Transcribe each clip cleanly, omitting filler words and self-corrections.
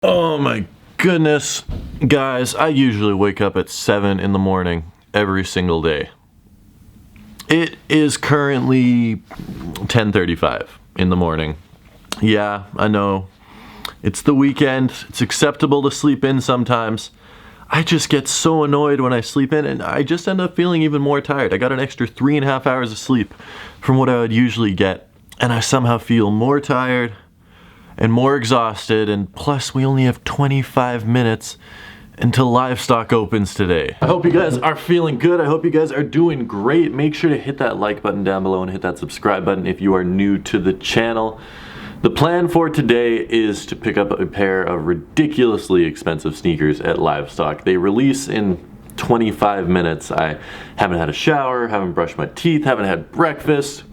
Oh my goodness. Guys, I usually wake up at 7 in the morning every single day. It is currently 10:35 in the morning. Yeah, I know. It's the weekend. It's acceptable to sleep in sometimes. I just get so annoyed when I sleep in, and I just end up feeling even more tired. I got an extra 3.5 hours of sleep from what I would usually get, and I somehow feel more tired and more exhausted, and plus we only have 25 minutes until livestock opens today. I hope you guys are feeling good. I hope you guys are doing great. Make sure to hit that like button down below and hit that subscribe button if you are new to the channel. The plan for today is to pick up a pair of ridiculously expensive sneakers at livestock. They release in 25 minutes. I haven't had a shower, haven't brushed my teeth, haven't had breakfast.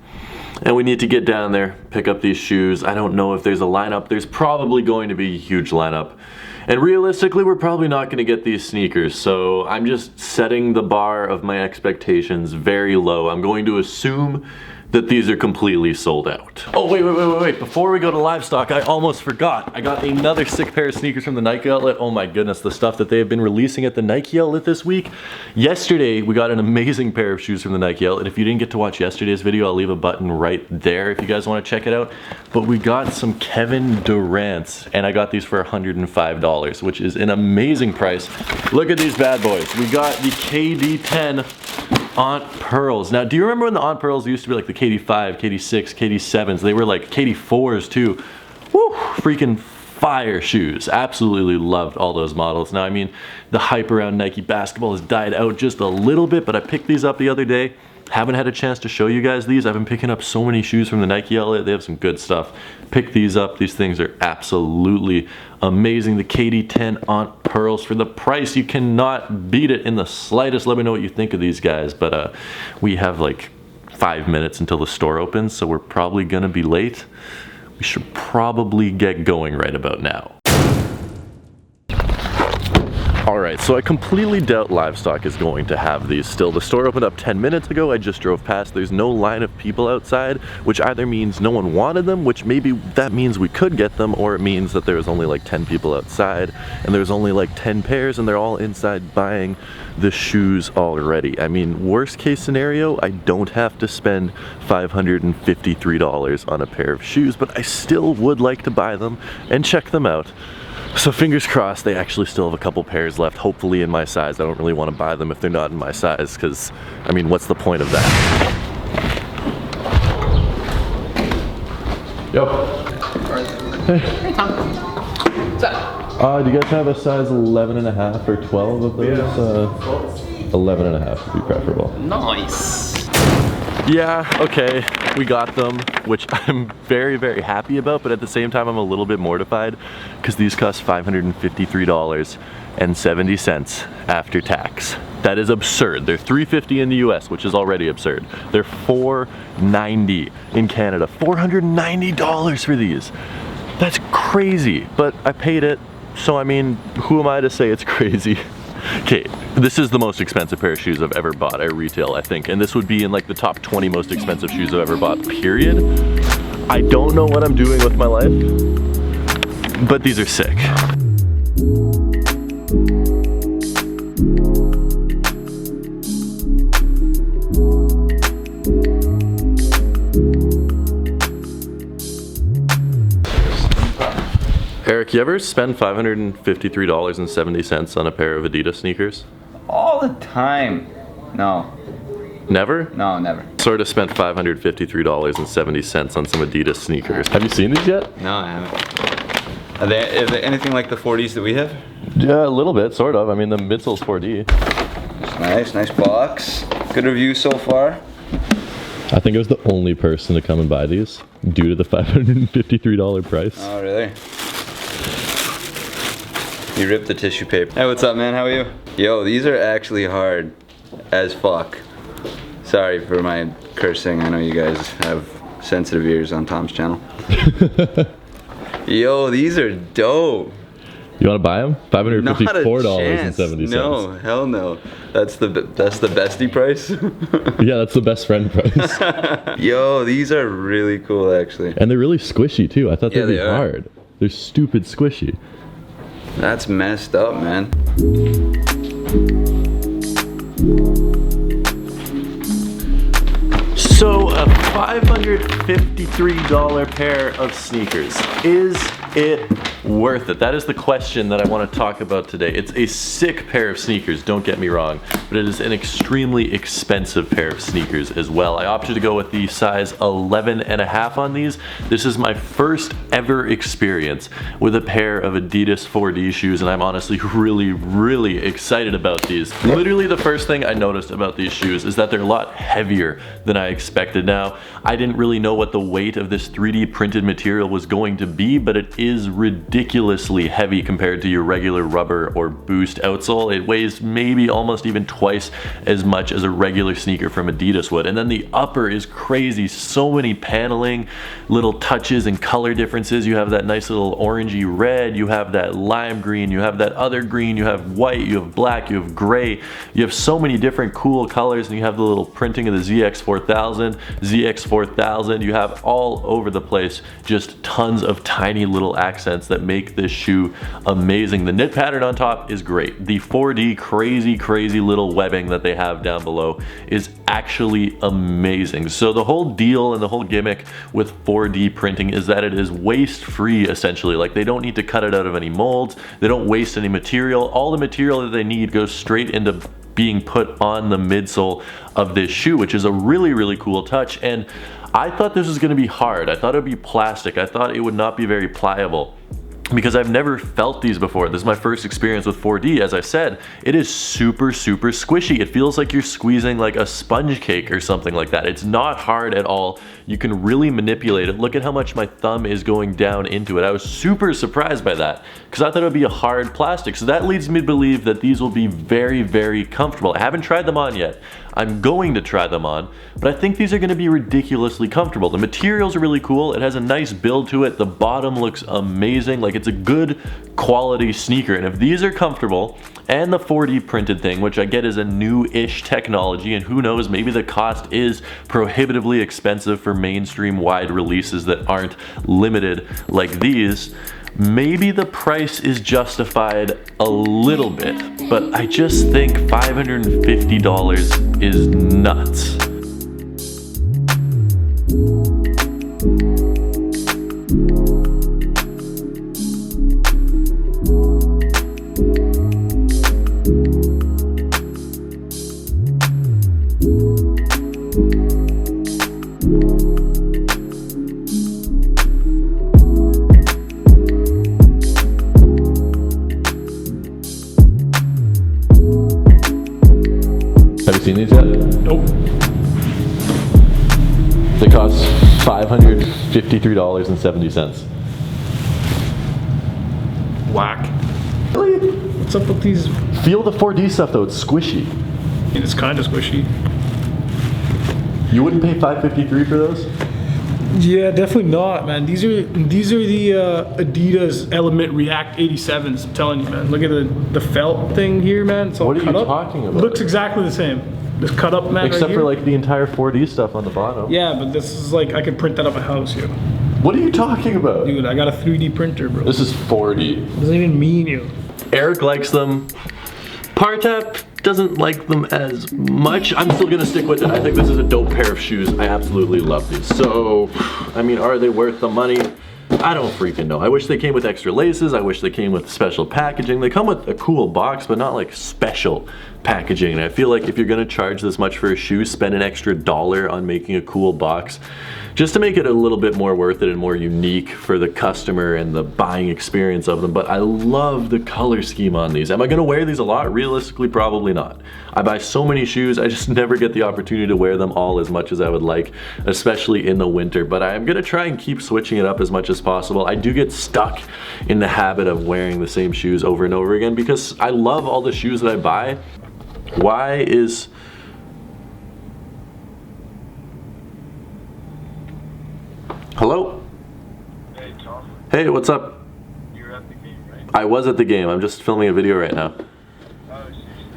And we need to get down there, pick up these shoes. I don't know if there's a lineup. There's probably going to be a huge lineup. And realistically, we're probably not going to get these sneakers. So I'm just setting the bar of my expectations very low. I'm going to assume that these are completely sold out. Oh, wait. Before we go to livestock, I almost forgot. I got another sick pair of sneakers from the Nike outlet. Oh my goodness, the stuff that they have been releasing at the Nike outlet this week. Yesterday, we got an amazing pair of shoes from the Nike outlet. If you didn't get to watch yesterday's video, I'll leave a button right there if you guys want to check it out. But we got some Kevin Durant's, and I got these for $105, which is an amazing price. Look at these bad boys. We got the KD10 Aunt Pearls. Now, do you remember when the Aunt Pearls used to be like the KD5, KD6, KD7s? They were like KD4s too. Woo, freaking fire shoes. Absolutely loved all those models. Now, I mean, the hype around Nike basketball has died out just a little bit, but I picked these up the other day. Haven't had a chance to show you guys these. I've been picking up so many shoes from the Nike outlet. They have some good stuff. Pick these up. These things are absolutely amazing. The KD10 Aunt Pearls, for the price, you cannot beat it in the slightest. Let me know what you think of these guys. But we have like 5 minutes until the store opens, so we're probably gonna be late. We should probably get going right about now. Alright, so I completely doubt livestock is going to have these still. The store opened up 10 minutes ago. I just drove past. There's no line of people outside, which either means no one wanted them, which maybe that means we could get them, or it means that there was only like 10 people outside and there's only like 10 pairs and they're all inside buying the shoes already. I mean, worst case scenario, I don't have to spend $553 on a pair of shoes, but I still would like to buy them and check them out. So fingers crossed they actually still have a couple pairs left, hopefully in my size. I don't really want to buy them if they're not in my size, because, I mean, what's the point of that? Yo. Hey, Tom. What's up? Do you guys have a size 11.5 or 12 of those? Yeah. 11.5 would be preferable. Nice. Yeah, okay, we got them, which I'm very, very happy about, but at the same time I'm a little bit mortified because these cost $553.70 after tax. That is absurd. They're $350 in the US, which is already absurd. They're $490 in Canada. $490 for these. That's crazy, but I paid it, so I mean, who am I to say it's crazy? Okay, this is the most expensive pair of shoes I've ever bought at retail, I think, and this would be in like the top 20 most expensive shoes I've ever bought, period. I don't know what I'm doing with my life, but these are sick. Eric, you ever spend $553.70 on a pair of ADIDAS sneakers? All the time. No. Never? No, never. Sort of spent $553.70 on some ADIDAS sneakers. Have you seen these yet? No, I haven't. Are they anything like the 40s that we have? Yeah, a little bit, sort of. I mean, the midsole's 4D. Nice box. Good review so far. I think I was the only person to come and buy these due to the $553 price. Oh, really? You ripped the tissue paper. Hey, what's up, man? How are you? Yo, these are actually hard as fuck. Sorry for my cursing. I know you guys have sensitive ears on Tom's channel. Yo, these are dope. You want to buy them? $554.70. No, hell no. That's the bestie price. Yeah, that's the best friend price. Yo, these are really cool, actually. And they're really squishy too. I thought they'd be hard. They're stupid squishy. That's messed up, man. So a $553 pair of sneakers, is it worth it? That is the question that I want to talk about today. It's a sick pair of sneakers, don't get me wrong, but it is an extremely expensive pair of sneakers as well. I opted to go with the size 11.5 on these. This is my first ever experience with a pair of ADIDAS 4D shoes, and I'm honestly really excited about these. Literally the first thing I noticed about these shoes is that they're a lot heavier than I expected. Now, I didn't really know what the weight of this 3D printed material was going to be, but it is ridiculously heavy compared to your regular rubber or Boost outsole. It weighs maybe almost even twice as much as a regular sneaker from ADIDAS would. And then the upper is crazy. So many paneling, little touches and color differences. You have that nice little orangey red, you have that lime green, you have that other green, you have white, you have black, you have gray. You have so many different cool colors, and you have the little printing of the ZX4000, ZX4000. You have all over the place just tons of tiny little accents that make this shoe amazing. The knit pattern on top is great. The 4D crazy little webbing that they have down below is actually amazing. So the whole deal and the whole gimmick with 4D printing is that it is waste free essentially. Like, they don't need to cut it out of any molds, they don't waste any material. All the material that they need goes straight into being put on the midsole of this shoe, which is a really cool touch. And I thought this was going to be hard. I thought it would be plastic. I thought it would not be very pliable, because I've never felt these before. This is my first experience with 4D. As I said, it is super squishy. It feels like you're squeezing like a sponge cake or something like that. It's not hard at all. You can really manipulate it. Look at how much my thumb is going down into it. I was super surprised by that, because I thought it would be a hard plastic. So that leads me to believe that these will be very comfortable. I haven't tried them on yet. I'm going to try them on, but I think these are going to be ridiculously comfortable. The materials are really cool. It has a nice build to it. The bottom looks amazing. Like, it's a good quality sneaker. And if these are comfortable, and the 4D printed thing, which I get is a new-ish technology, and who knows, maybe the cost is prohibitively expensive for mainstream wide releases that aren't limited like these, maybe the price is justified a little bit, but I just think $550 is nuts. Have you seen these yet? Nope. They cost $553.70. Whack. Really? What's up with these? Feel the 4D stuff though, it's squishy. It's kind of squishy. You wouldn't pay $553 for those? Yeah, definitely not, man. These are the ADIDAS Element React 87s. I'm telling you, man. Look at the felt thing here, man. It's all What are cut you up. talking about? Looks exactly the same. This cut up, man. Except right for here. like the entire 4D stuff on the bottom. Yeah, but this is like, I could print that up at house, yo. What are you talking about? Dude, I got a 3D printer, bro. This is 4D. Doesn't even mean you. Eric likes them. Partap doesn't like them as much. I'm still gonna stick with it. I think this is a dope pair of shoes. I absolutely love these. So, I mean, are they worth the money? I don't freaking know. I wish they came with extra laces. I wish they came with special packaging. They come with a cool box, but not like special packaging. And I feel like if you're gonna charge this much for a shoe, spend an extra $1 on making a cool box, just to make it a little bit more worth it and more unique for the customer and the buying experience of them. But I love the color scheme on these. Am I gonna wear these a lot? Realistically, probably not. I buy so many shoes, I just never get the opportunity to wear them all as much as I would like, especially in the winter. But I'm gonna try and keep switching it up as much as possible. I do get stuck in the habit of wearing the same shoes over and over again because I love all the shoes that I buy. Why is... Hello? Hey, Tom. Hey, what's up? You're at the game, right? I was at the game. I'm just filming a video right now. Oh, so you're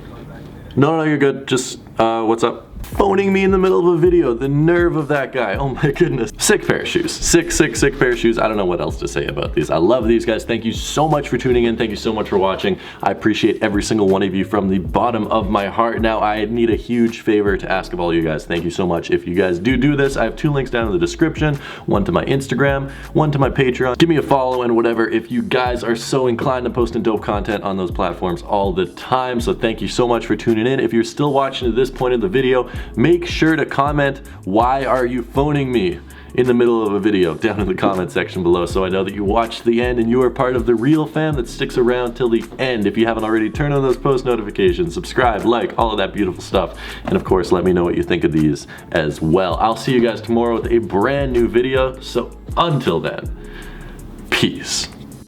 coming back later. No, you're good. Just, what's up? Phoning me in the middle of a video. The nerve of that guy. Oh my goodness. Sick pair of shoes. Sick pair of shoes. I don't know what else to say about these. I love these guys. Thank you so much for tuning in. Thank you so much for watching. I appreciate every single one of you from the bottom of my heart. Now, I need a huge favor to ask of all you guys. Thank you so much. If you guys do this, I have 2 links down in the description. One to my Instagram, one to my Patreon. Give me a follow and whatever if you guys are so inclined to posting dope content on those platforms all the time. So thank you so much for tuning in. If you're still watching to this point in the video, make sure to comment, "Why are you phoning me?" in the middle of a video down in the comment section below, so I know that you watched the end and you are part of the real fam that sticks around till the end. If you haven't already, turn on those post notifications, subscribe, like, all of that beautiful stuff, and of course let me know what you think of these as well. I'll see you guys tomorrow with a brand new video, so until then, peace.